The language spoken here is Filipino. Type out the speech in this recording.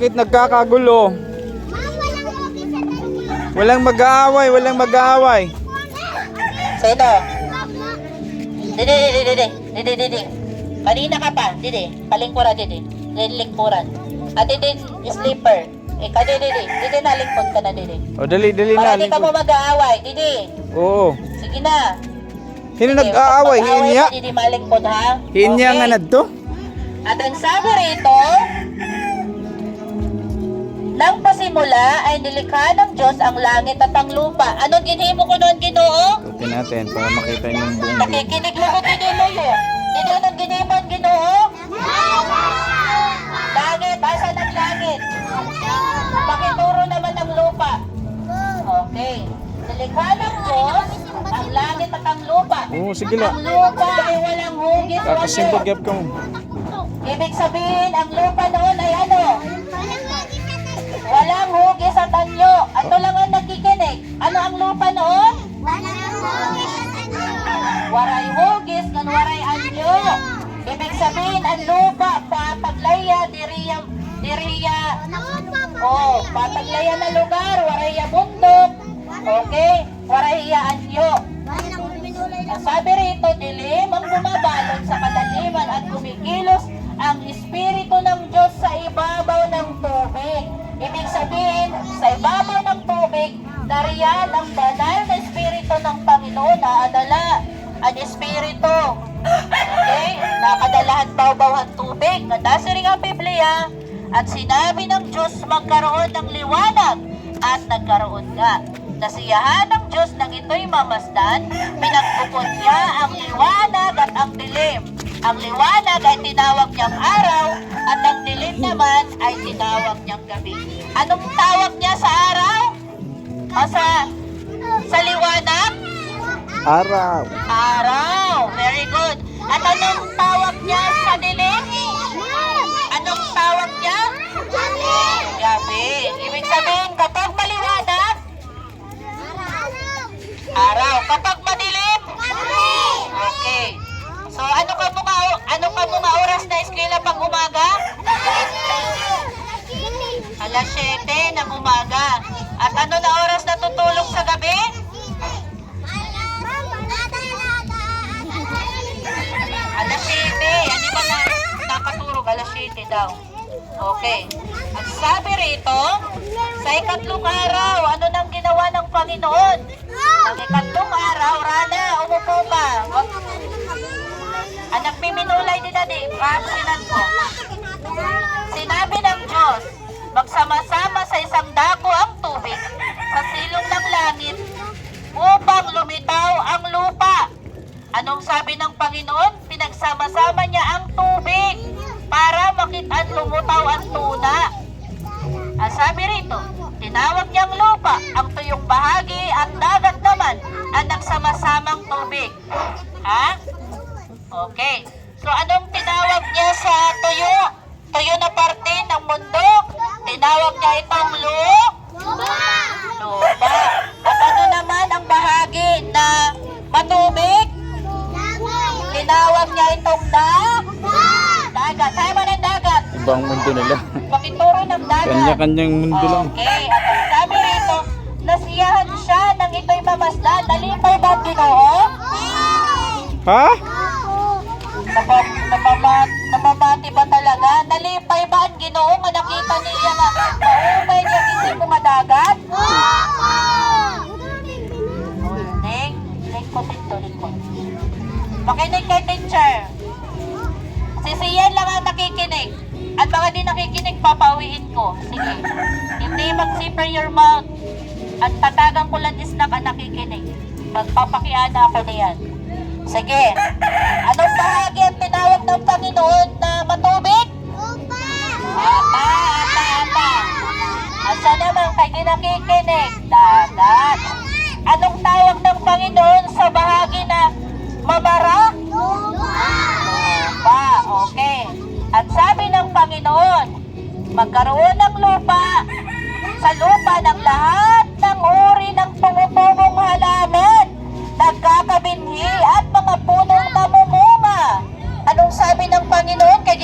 Bakit nagkakagulo? Walang mag-aaway, walang mag-aaway. Sino? Didi. Kanina ka pa, Didi. Palingkuran, Didi. Lingkuran. At Didi, sleeper. Ikaw, Didi, nalingkod ka na, Didi. O, dali na. Para di ka mo mag-aaway, Didi. Oo. Sige na. Sino nag-aaway? Hinya? Didi, malingkod, ha? Hinya nga na to? At ang sabi rito, nang pasimula ay nilikha ng Diyos ang langit at ang lupa. Anong ginhimo ko noon, Ginoo? Tutin natin para makita yung buong. Nakikinig lang ko, Ginoo. Dito nang ginhimo ang Ginoo? Langit, asa ng langit? Pakituro naman ng lupa. Okay. Nilikha ng Diyos ang langit at ang lupa. Oo, sige lang. Ang lupa ay walang hugis. Kakasimbag yap ka mo. Ibig sabihin, ang lupa noon ay ano? Walang hugis at anyo. Ato lang ang nagkikinig. Ano ang lupa noon? Waray hugis, kan waray anyo. Ibig sabihin, ang lupa, papaglaya, diriya, papaglaya na lugar, waraya bundok, okay, waraya anyo. Ang sabi rito, dilim ang bumabalot sa kadaliman at kumikilos ang Espiritu ng Diyos sa ibabaw ng tubig. Ibig sabihin, sa ibabaw ng tubig, nariyan ang banal na Espiritu ng Panginoon na adala. Ang Espiritu, okay, nakadalahan bawbawhan tubig. Nandasa rin ang Biblia, at sinabi ng Diyos magkaroon ng liwanag, at nagkaroon nga. Nasiyahan ng Diyos nang ito'y mamasdan, pinagpupot niya ang liwanag at ang dilim. Ang liwanag ay tinawag niyang araw, at ang dilim naman ay tinawag niyang gabi. Anong tawag niya sa araw? O sa liwanag? Araw. Araw. Very good. At anong tawag niya sa dilim? Anong tawag niya? Gabi. Ibig sabihin, kapag maliwanag, araw. Kapag madilim? Okay. So, ano ka mga oras na eskwela pag umaga? Alas 7 ng umaga. At ano na oras na tutulog sa gabi? Alas 7. Ano ba na nakaturog? Alas 7 daw. Okay. At sabi rito, sa ikatlong araw, ano nang ginawa ng Panginoon? Ang ikatlong araw, Rana, umupo ka. Anak piminulay din na di, paapsinan ko. Sinabi ng Diyos, magsama-sama sa isang dako ang tubig sa silong ng langit upang lumitaw ang lupa. Anong sabi ng Panginoon? Pinagsama-sama niya ang tubig para makitaan lumutaw ang tuna. Ang sabi rito, tinawag niyang lupa ang tuyong bahagi at dagat naman ang nagsama-samang tubig. Ha? Okay. So anong tinawag niya sa tuyo? Tuyo na parte ng mundo? Tinawag niya itong lupa. At ano naman ang bahagi na matubig? Tinawag niya itong dagat. Saan mo ng dagat? Ibang mundo nila. Pakituro ng dagat. Kanya-kanyang mundo lang. Okay. At ang sabi rito, nasiyahan siya nang ito'y mamasdan. Nalipay ba ang Ginoo? Ha? Namamati ba talaga? Nalipay ba ang Ginoo nga nakita niya nga maumay niya hindi mo madagat? Lingkod. Makinig kay teacher. Si Sian lang ang nakikinig. At mga di nakikinig, papauwiin ko. Sige. Hindi mag-zipper your mouth. At tatagang ko lang is na ka nakikinig. Magpapakiana ako niyan. Sige. Anong bahagi ang tinawag ng Panginoon na matubig? Apa. At siya naman kay di nakikinig, dagat. Anong tawag ng Panginoon sa bahagi na mabara? Lupa. Okay. At sabi ng Panginoon, magkaroon ng lupa, sa lupa ng lahat ng uri ng tumutubong halaman, nagkakabinhi at mga punong namumunga. Anong sabi ng Panginoon kay